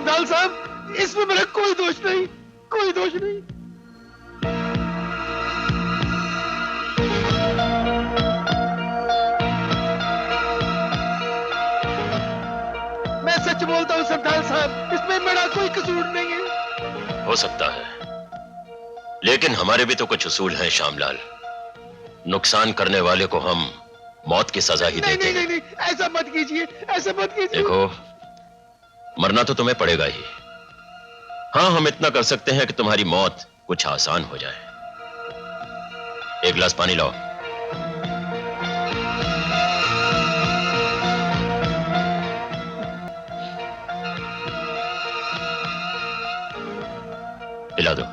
सरदार साहब, इसमें मेरा कोई दोष नहीं, कोई दोष नहीं। मैं सच बोलता हूँ सरदार साहब, इसमें मेरा कोई कसूर नहीं है। हो सकता है, लेकिन हमारे भी तो कुछ उसूल हैं श्यामलाल। नुकसान करने वाले को हम मौत की सजा ही देते हैं। नहीं, नहीं, ऐसा मत कीजिए, ऐसा मत कीजिए। देखो, मरना तो तुम्हें पड़ेगा ही। हाँ, हम इतना कर सकते हैं कि तुम्हारी मौत कुछ आसान हो जाए। एक गिलास पानी लाओ। पिला दो।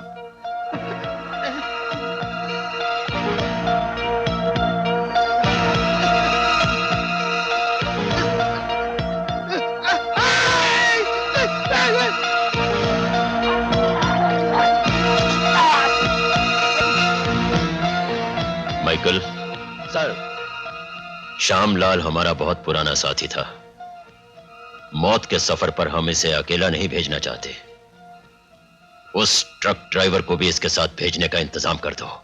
माइकल सर, श्यामलाल हमारा बहुत पुराना साथी था। मौत के सफर पर हम इसे अकेला नहीं भेजना चाहते। उस ट्रक ड्राइवर को भी इसके साथ भेजने का इंतजाम कर दो।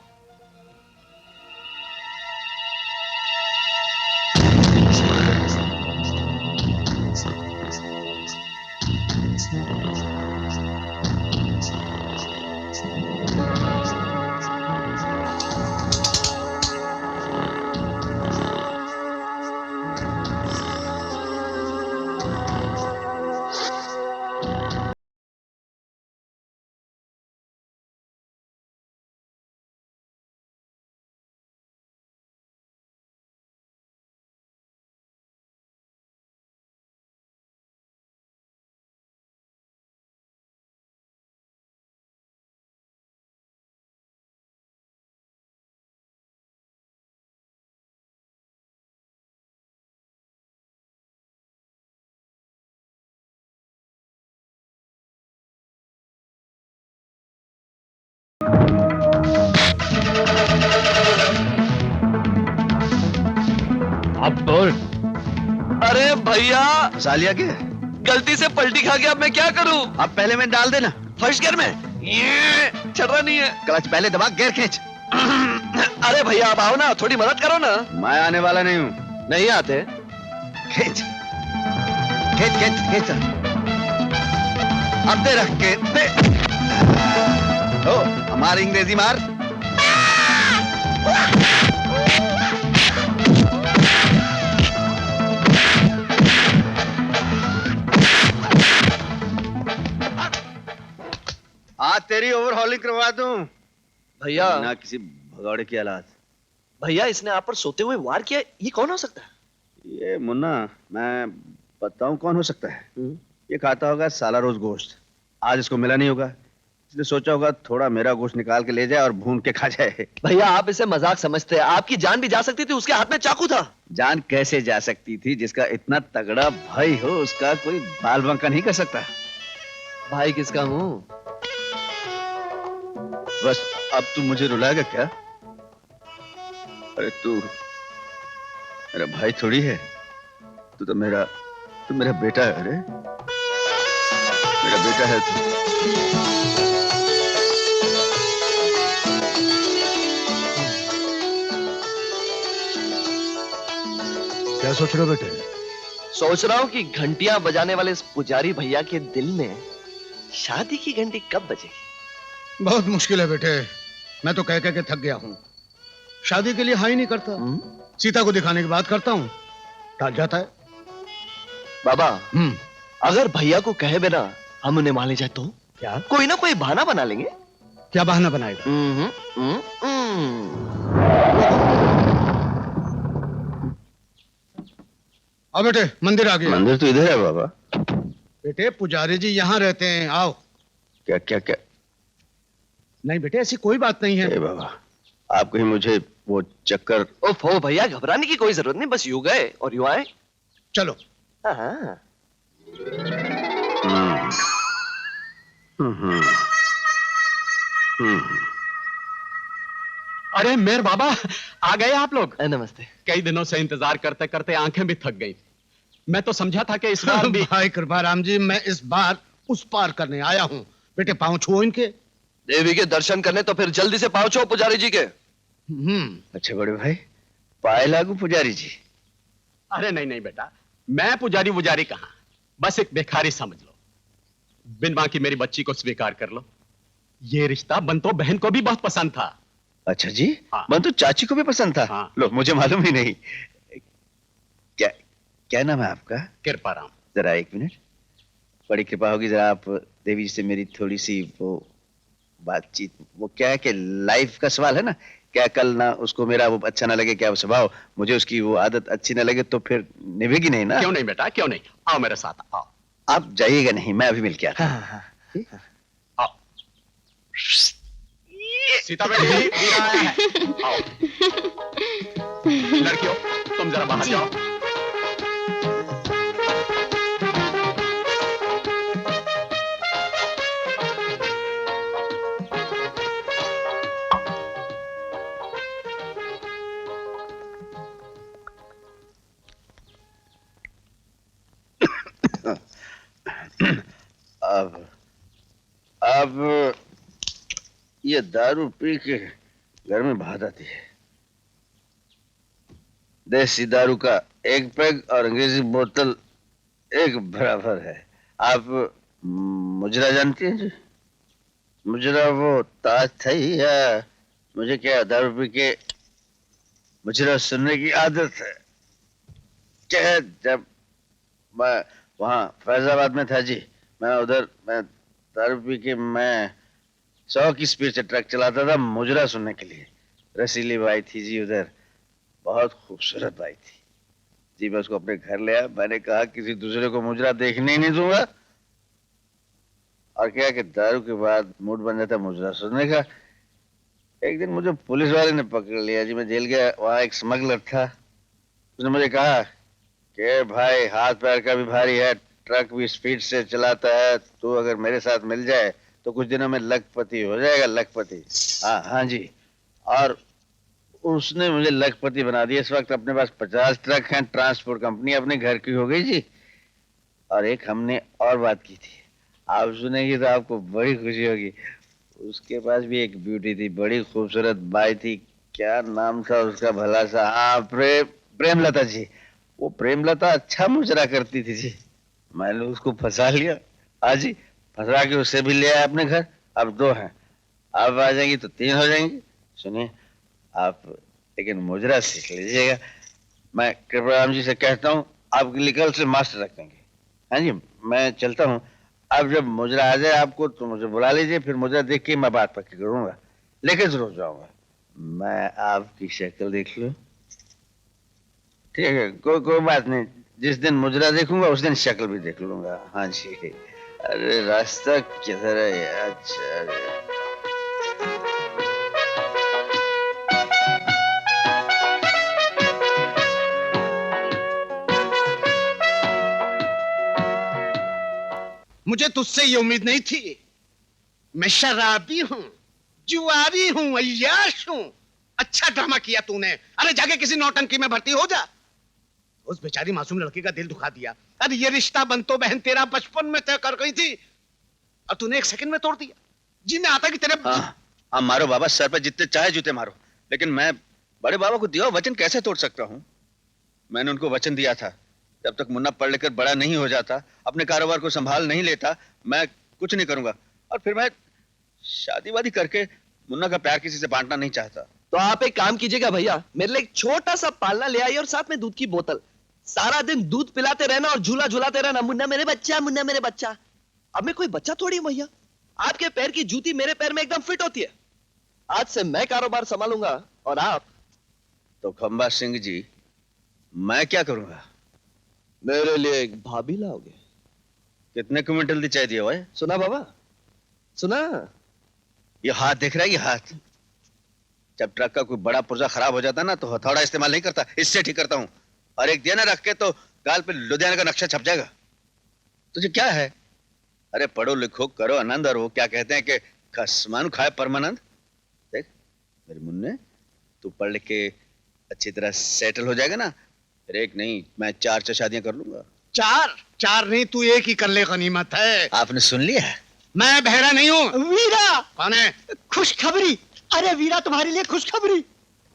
अब बोल। अरे भैया, सालिया के गलती से पलटी खा गया, अब मैं क्या करूं? अब पहले में डाल देना। फर्स्ट गियर में ये चल रहा नहीं है। क्लच पहले दबा, गियर खींच। अरे भैया, आप आओ ना, थोड़ी मदद करो ना। मैं आने वाला नहीं हूँ। नहीं आते? खींच खींच खींच खींच। अब दे, रख के दे। ओ, हमारी अंग्रेजी मार। आज तेरी ओवरहॉलिंग करवा दूं भैया, ना किसी भगौड़े की औलाद। भैया इसने आप पर सोते हुए वार किया, ये कौन हो सकता है? ये मुन्ना, मैं बताऊं कौन हो सकता है? ये खाता होगा साला रोज गोश्त। आज इसको मिला नहीं होगा, इसने सोचा होगा थोड़ा मेरा गोश्त निकाल के ले जाए और भून के खा जाए। भैया आप इसे मजाक समझते हैं, आपकी जान भी जा सकती थी, उसके हाथ में चाकू था। जान कैसे जा सकती थी? जिसका इतना तगड़ा भाई हो, उसका कोई बाल बांका नहीं कर सकता। भाई किसका हूँ? बस अब तू मुझे रुलाएगा क्या? अरे तू मेरा भाई थोड़ी है, तू मेरा बेटा है। अरे मेरा बेटा है तू। क्या सोच रहे हो बेटे? सोच रहा हूँ कि घंटियां बजाने वाले इस पुजारी भैया के दिल में शादी की घंटी कब बजेगी? बहुत मुश्किल है बेटे, मैं तो कह के थक गया हूँ। शादी के लिए हाँ ही नहीं करता। सीता को दिखाने की बात करता हूँ, टाल जाता है। बाबा, अगर भैया को कहे बिना हम उन्हें मान ले जाए तो? क्या? कोई ना कोई बहाना बना लेंगे। क्या बहाना बनाएगा? आओ बेटे, मंदिर आ गया। मंदिर तो इधर है बाबा। बेटे पुजारी जी यहाँ रहते हैं, आओ। क्या क्या क्या? नहीं बेटे, ऐसी कोई बात नहीं है। बाबा, आप कहीं मुझे वो चक्कर। ओफो भैया, घबराने की कोई जरूरत नहीं, बस यूं गए और यूं आए। चलो। हाँ। अरे मेर बाबा, आ गए आप लोग? नमस्ते। कई दिनों से इंतजार करते करते आंखें भी थक गई। मैं तो समझा था कि इस बार भी। भाई कृपाराम जी, मैं इस बार उस पार करने आया हूँ। बेटे पाँव छुओ इनके। देवी के दर्शन करने तो फिर जल्दी से पहुंचो पुजारी जी के। अच्छा बड़े भाई, पाए लागू पुजारी जी। अरे नहीं नहीं बेटा, मैं पुजारी वुजारी कहाँ, बस एक भिखारी समझ लो। बिन मां की मेरी बच्ची को स्वीकार कर लो। ये रिश्ता बंतो बहन को भी बहुत पसंद था। अच्छा जी, हाँ। मन तो चाची को भी पसंद था। हाँ। लो, मुझे मालूम ही नहीं। क्या क्या नाम है आपका? कृपाराम। जरा एक मिनट, बड़ी कृपा होगी, जरा आप देवी जी से मेरी थोड़ी सी वो बातचीत, वो क्या है कि लाइफ का सवाल है ना, क्या कल ना उसको मेरा वो अच्छा ना लगे, क्या वो स्वभाव मुझे उसकी वो आदत अच्छी ना लगे, तो फिर निभेगी नहीं ना। क्यों नहीं बेटा, क्यों नहीं, आओ मेरे साथ आओ। आप जाइएगा नहीं, मैं अभी मिल के आता हूं। आओ सीता बेटी, मीरा आया है। आओ लड़कियों, तुम जरा बाहर जाओ। अब ये दारू पी के घर में बात आती है। देसी दारू का एक पैग और अंग्रेजी बोतल एक बराबर है। आप मुजरा जानती हैं जी? मुजरा वो ताज था ही, या मुझे क्या दारू पी के मुजरा सुनने की आदत है क्या? जब मैं वहाँ फैजाबाद में था जी, मैं दारू पी के मैं 100 की स्पीड से ट्रक चलाता था मुजरा सुनने के लिए। रसीली बाई थी जी उधर, बहुत खूबसूरत बाई थी जी। मैं उसको अपने घर ले आया, मैंने कहा किसी दूसरे को मुजरा देखने ही नहीं दूंगा। और क्या कि दारू के बाद मूड बन जाता मुजरा सुनने का। एक दिन मुझे पुलिस वाले ने पकड़ लिया जी, मैं जेल गया। वहां एक स्मगलर था, उसने मुझे कहा कि भाई हाथ पैर का भी भारी है, ट्रक भी स्पीड से चलाता है, तू अगर मेरे साथ मिल जाए तो कुछ दिनों में लखपति हो जाएगा, लखपति। हाँ हाँ जी। और उसने मुझे लखपति बना दिया। इस वक्त अपने पास 50 ट्रक हैं, ट्रांसपोर्ट कंपनी अपने घर की हो गई जी। और एक हमने और बात की थी, आप सुनेंगी तो आपको बड़ी खुशी होगी। उसके पास भी एक ब्यूटी थी, बड़ी खूबसूरत बाई थी। क्या नाम था उसका भला सा? हाँ, प्रेमलता जी। वो प्रेमलता अच्छा मुजरा करती थी जी। मैंने उसको फंसा लिया। हाँ जी, फंसा के उसे भी ले आया अपने घर। अब 2 हैं, अब आ जाएंगी तो 3 हो जाएंगी। सुनिए आप, लेकिन मुजरा सीख लीजिएगा। मैं कृपाराम जी से कहता हूँ आपके लिए कल से मास्टर रख देंगे। हाँ जी, मैं चलता हूँ। अब जब मुजरा आ जाए आपको तो मुझे बुला लीजिए, फिर मुजरा देख के मैं बात पक्की करूंगा, लेके जरूर जाऊंगा। मैं आपकी शक्ल देख लूं? ठीक है, कोई बात नहीं। जिस दिन मुजरा देखूंगा उस दिन शक्ल भी देख लूंगा। हाँ जी। अरे रास्ता किधर है यार? अच्छा, अरे मुझे तुझसे ये उम्मीद नहीं थी। मैं शराबी हूँ, जुआरी हूँ, अय्याश हूँ। अच्छा ड्रामा किया तूने। अरे जाके किसी नौटंकी में भर्ती हो जा। उस बेचारी मासूम लड़की का दिल दुखा दिया। अरे ये रिश्ता बंतो बहन तेरा बचपन में तय कर गई थी और तूने 1 सेकंड में तोड़ दिया। जी ने आता कि तेरे हाँ मारो बाबा, सर पे जितने चाहे जूते मारो, लेकिन मैं बड़े बाबा को दिया वचन कैसे तोड़ सकता हूँ? मैंने उनको वचन दिया था, जब तक मुन्ना पढ़ लिखकर बड़ा नहीं हो जाता, अपने कारोबार को संभाल नहीं लेता, मैं कुछ नहीं करूंगा। और फिर मैं शादी वादी करके मुन्ना का प्यार किसी से बांटना नहीं चाहता। तो आप एक काम कीजिएगा भैया, मेरे लिए एक छोटा सा पालना ले आइए और साथ में दूध की बोतल। सारा दिन दूध पिलाते रहना और झूला झूलाते रहना, मुन्ना मेरे बच्चा, मुन्ना मेरे बच्चा। अब मैं कोई बच्चा थोड़ी हूं भैया, आपके पैर की जूती मेरे पैर में एकदम फिट होती है। आज से मैं कारोबार संभालूंगा और आप। तो खंबा सिंह जी, मैं क्या करूंगा? मेरे लिए एक भाभी लाओगे? कितने क्विंटल दी चाहिए हुआ है? सुना बाबा, सुना? ये हाथ देख रहा है, ये हाथ। जब ट्रक का कोई बड़ा पुर्जा खराब हो जाता ना तो हथौड़ा इस्तेमाल नहीं करता, इससे ठीक करता हूँ। और एक दिया ना रख के तो गाल पे लुधियाना का नक्शा छप जाएगा। तुझे क्या है? अरे पढ़ो लिखो करो आनंद, और वो क्या कहते हैं कि खसमान खाए परमानंद। देख मेरे मुन्ने, तू पढ़ लिख के अच्छी तरह सेटल हो जाएगा ना, फिर एक नहीं मैं 4 शादियां कर लूंगा। चार चार नहीं, तू एक ही कर ले, गनीमत है। आपने सुन लिया? मैं बहरा नहीं हूँ। वीरा, कौन है? खुशखबरी। अरे वीरा, तुम्हारे लिए खुशखबरी।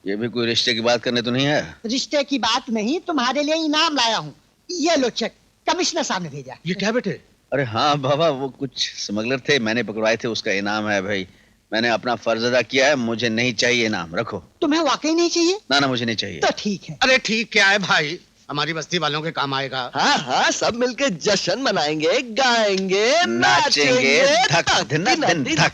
ये भी कोई रिश्ते की बात करने तो नहीं है? रिश्ते की बात नहीं, तुम्हारे लिए इनाम लाया हूँ। ये लो चेक, कमिश्नर साहब ने भेजा। ये क्या बेटे? अरे हाँ बाबा, वो कुछ स्मगलर थे, मैंने पकड़वाए थे, उसका इनाम है भाई। मैंने अपना फर्ज अदा किया है, मुझे नहीं चाहिए इनाम, रखो। तुम्हें वाकई नहीं चाहिए? ना ना, मुझे नहीं चाहिए। तो ठीक है। अरे ठीक क्या है भाई, हमारी बस्ती वालों के काम आएगा। हाँ हाँ, सब मिलके जश्न मनाएंगे, गाएंगे, नाचेंगे, धक, दिन, धक।